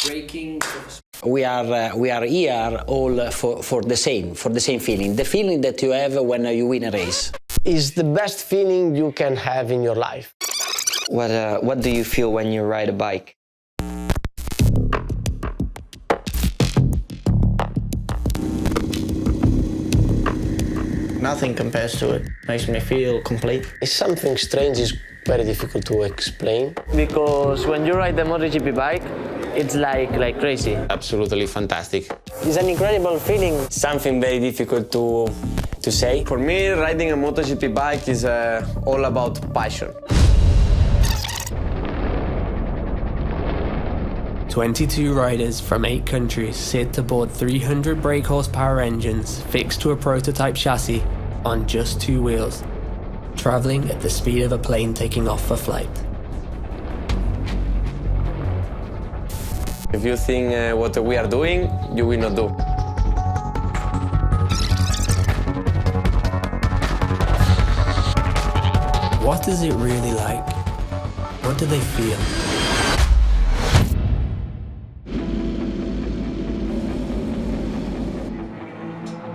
We are here all for the same feeling, the feeling that you have when you win a race. It's the best feeling you can have in your life. What do you feel when you ride a bike? Nothing compares to it. Makes me feel complete. It's something strange, it's very difficult to explain. Because when you ride the MotoGP bike, it's like crazy. Absolutely fantastic. It's an incredible feeling. Something very difficult to say. For me, riding a MotoGP bike is all about passion. 22 riders from 8 countries sit aboard 300 brake horsepower engines fixed to a prototype chassis on just 2 wheels, travelling at the speed of a plane taking off for flight. If you think what we are doing, you will not do. What is it really like? What do they feel?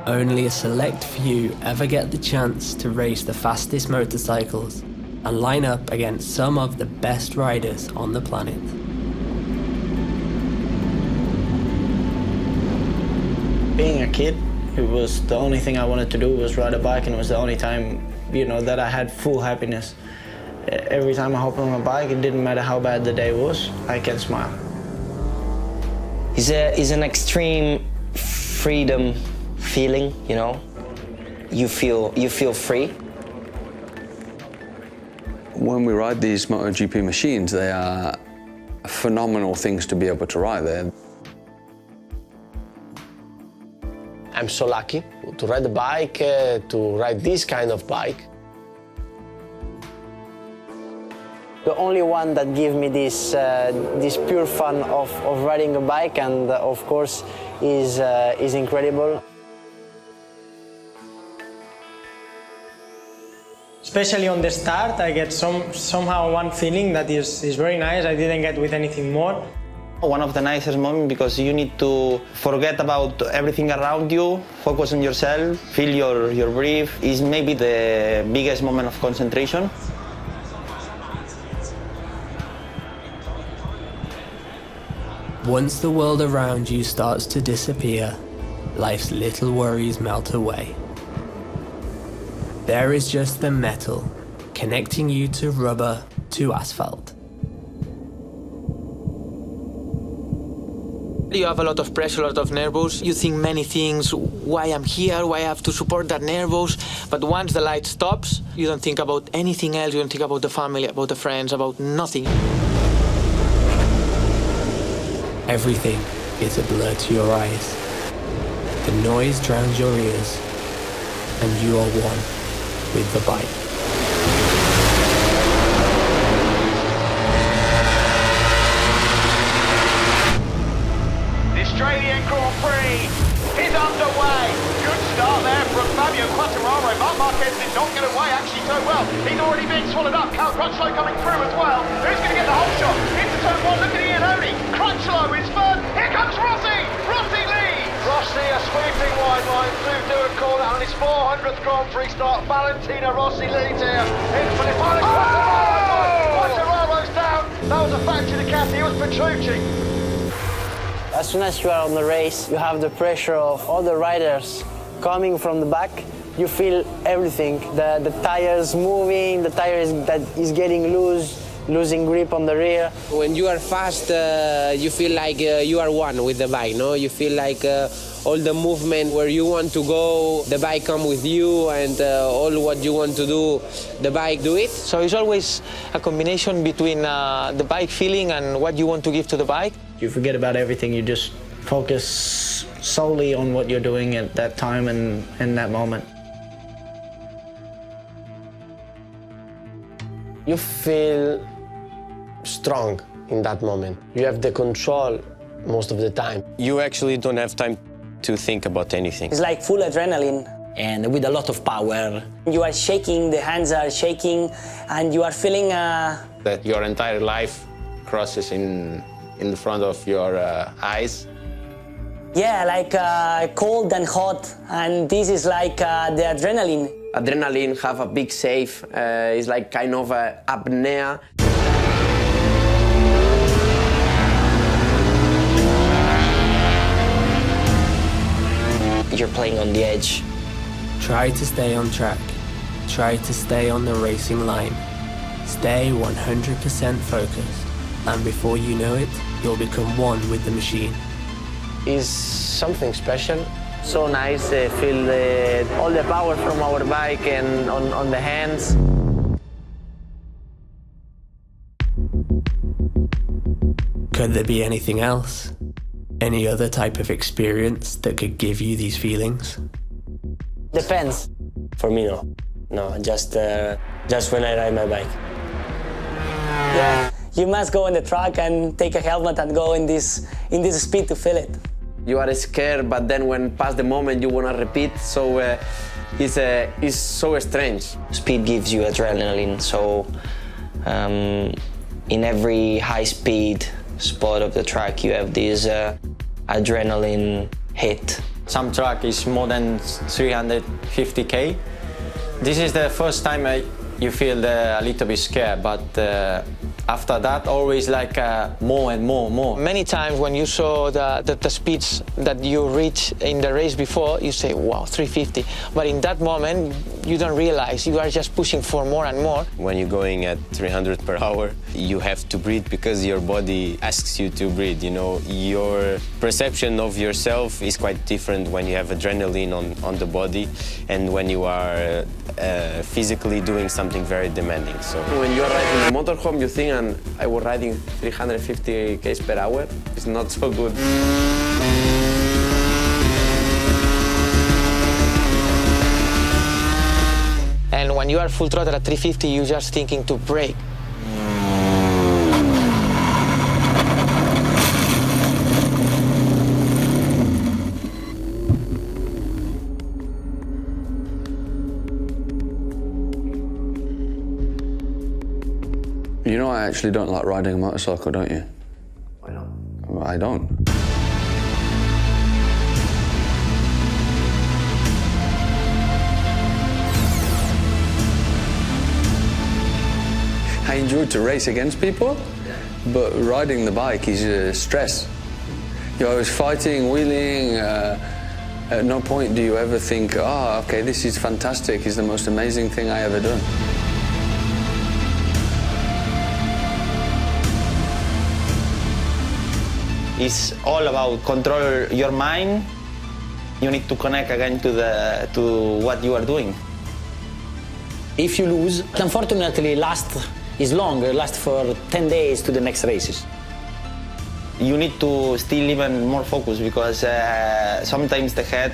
Only a select few ever get the chance to race the fastest motorcycles and line up against some of the best riders on the planet. Being a kid, it was the only thing I wanted to do was ride a bike, and it was the only time, that I had full happiness. Every time I hopped on a bike, it didn't matter how bad the day was, I can smile. It's an extreme freedom feeling, You feel free. When we ride these MotoGP machines, they are phenomenal things to be able to ride there. I'm so lucky to ride a bike, to ride this kind of bike. The only one that gives me this pure fun of riding a bike, and of course is incredible. Especially on the start, I get somehow one feeling that is very nice. I didn't get with anything more. One of the nicest moments, because you need to forget about everything around you, focus on yourself, feel your breath, is maybe the biggest moment of concentration. Once the world around you starts to disappear, life's little worries melt away. There is just the metal, connecting you to rubber, to asphalt. You have a lot of pressure, a lot of nerves. You think many things, why I'm here, why I have to support that nerves. But once the light stops, you don't think about anything else. You don't think about the family, about the friends, about nothing. Everything is a blur to your eyes. The noise drowns your ears, and you are one with the bike. The Australian Grand Prix is underway. Good start there from Fabio Quartararo. Marc Marquez did not get away actually so well. He's already being swallowed up. Cal Crutchlow coming through as well. Who's going to get the whole shot? Into turn 1, look at Iannone. Crutchlow is third. Here comes Rossi. Rossi leads. Rossi a sweeping wide line through Durham corner on his 400th Grand Prix start. Valentino Rossi leads here. In for the final. Quartararo's down. That was a factory to Cathy. He was Petrucci. As soon as you are on the race, you have the pressure of all the riders coming from the back. You feel everything. The tires moving, the tire that is getting loose, losing grip on the rear. When you are fast, you feel like you are one with the bike, no? You feel like all the movement where you want to go, the bike come with you, and all what you want to do, the bike do it. So it's always a combination between the bike feeling and what you want to give to the bike. You forget about everything, you just focus solely on what you're doing at that time and in that moment. You feel strong in that moment. You have the control most of the time. You actually don't have time to think about anything. It's like full adrenaline. And with a lot of power. You are shaking, the hands are shaking, and you are feeling That your entire life crosses in in front of your eyes? Yeah, like cold and hot, and this is like the adrenaline. Adrenaline have a big save. It's like kind of apnea. You're playing on the edge. Try to stay on track. Try to stay on the racing line. Stay 100% focused, and before you know it, you'll become one with the machine. Is something special. So nice, feel all the power from our bike and on the hands. Could there be anything else? Any other type of experience that could give you these feelings? Depends. For me, no. No, just when I ride my bike. Yeah, you must go on the track and take a helmet and go in this speed to feel it. You are scared, but then when past the moment you wanna repeat, so it's so strange. Speed gives you adrenaline, so in every high-speed spot of the track you have this adrenaline hit. Some track is more than 350k. This is the first time you feel a little bit scared, but after that, always like more and more. Many times when you saw the speeds that you reach in the race before, you say, wow, 350. But in that moment, you don't realize you are just pushing for more and more. When you're going at 300 per hour, you have to breathe because your body asks you to breathe. You know, your perception of yourself is quite different when you have adrenaline on the body and when you are physically doing something very demanding. So when you are riding the motorhome, you think, and I was riding 350 km per hour. It's not so good. And when you are full throttle at 350, you're just thinking to brake. You know I actually don't like riding a motorcycle, don't you? Why not? I don't. I enjoy to race against people, but riding the bike is stress. You're always fighting, wheeling. At no point do you ever think, oh, okay, this is fantastic, it's the most amazing thing I ever done. It's all about control your mind. You need to connect again to what you are doing. If you lose, unfortunately, lasts for 10 days to the next races. You need to still even more focus because sometimes the head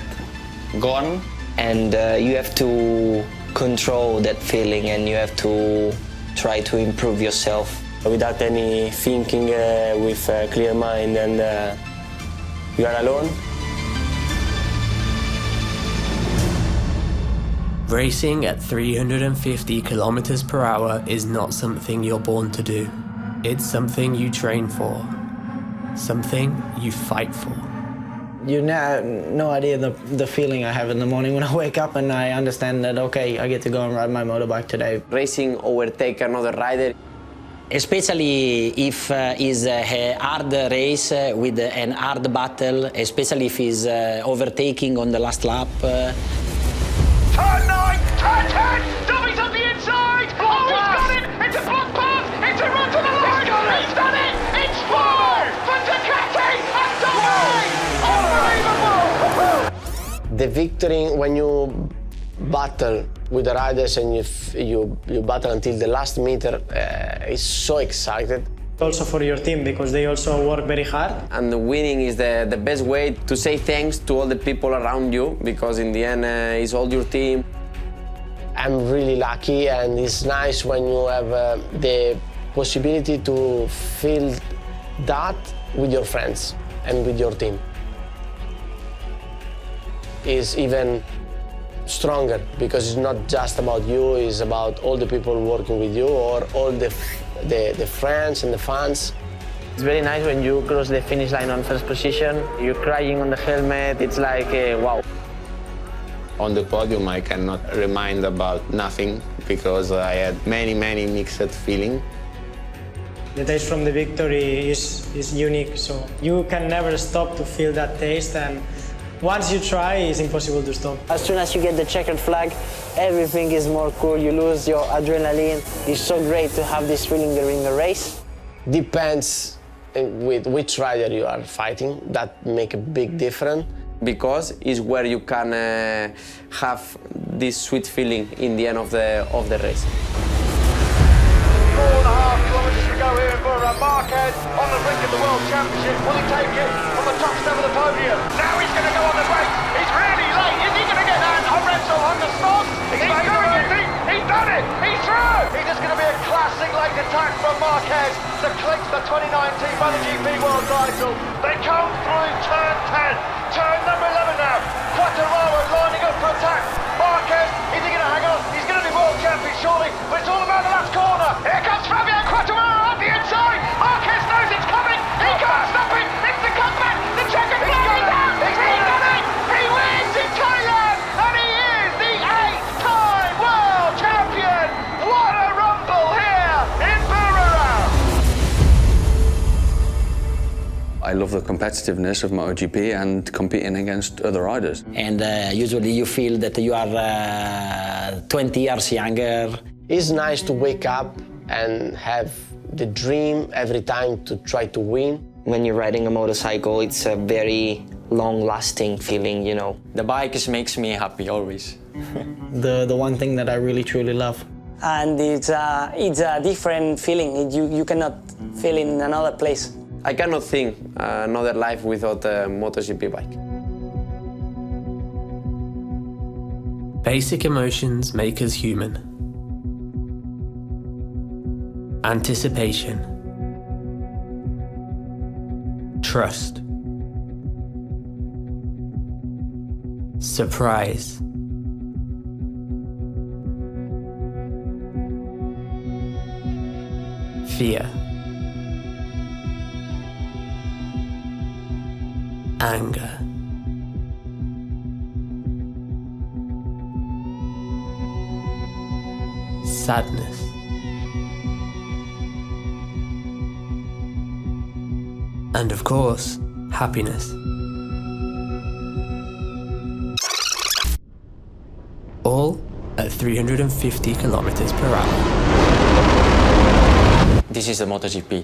gone. And you have to control that feeling and you have to try to improve yourself. Without any thinking, with a clear mind, and you are alone. Racing at 350 kilometers per hour is not something you're born to do. It's something you train for, something you fight for. You have no idea the feeling I have in the morning when I wake up and I understand that, okay, I get to go and ride my motorbike today. Racing, overtake another rider. Especially if it's a hard race with an hard battle, especially if he's overtaking on the last lap. Turn 9, turn 10, Dobby's on the inside! Oh, he's got it! It's a block pass! It's a run to the line! He's done it! It's 4 for Ducati and Dobby! Unbelievable! The victory when you battle with the riders and you battle until the last meter is so excited. Also for your team, because they also work very hard. And the winning is the best way to say thanks to all the people around you, because in the end it's all your team. I'm really lucky, and it's nice when you have the possibility to feel that with your friends and with your team. It's even stronger because it's not just about you, it's about all the people working with you or all the friends and the fans. It's very nice when you cross the finish line on first position. You're crying on the helmet. It's like, wow. On the podium, I cannot remind about nothing because I had many mixed feelings. The taste from the victory is unique, so you can never stop to feel that taste, and once you try, it's impossible to stop. As soon as you get the checkered flag, everything is more cool. You lose your adrenaline. It's so great to have this feeling during the race. Depends with which rider you are fighting. That make a big difference. Because it's where you can have this sweet feeling in the end of the race. 4.5 kilometres to go here for Marquez on the brink of the World Championship. Will he take it from the top step of the podium? Now he's going to go on the break. He's really late. Is he going to get that Lorenzo on the spot? He's doing it. He's done it. He's through. It's just going to be a classic late attack from Marquez to clinch the 2019 MotoGP World title. They come through turn 10. Turn number 11 now. Quartararo lining up for attack. Marquez, is he going to hang on? He's going to be world champion surely, but it's all about the last corner. Here comes Fabio Quartararo up the inside. Marquez knows it's coming. He can't stop it. It's the comeback. The checkered flag is out. He's done it. He wins in Thailand, and he is the 8th-time world champion. What a rumble here in Burara. I love the competitiveness of MotoGP and competing against other riders. And usually you feel that you are 20 years younger. It's nice to wake up and have the dream every time to try to win. When you're riding a motorcycle, it's a very long-lasting feeling, you know. The bike makes me happy always. The one thing that I really truly love. And it's a different feeling. You cannot feel in another place. I cannot think another life without a MotoGP bike. Basic emotions make us human. Anticipation. Trust. Surprise. Fear. Anger. Sadness. And of course, happiness. All at 350 kilometers per hour. This is the MotoGP.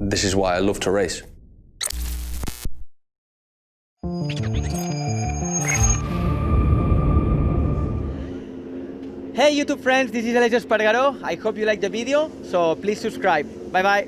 This is why I love to race. Hey YouTube friends, this is IS Espargaró. I hope you like the video, so please subscribe. Bye bye.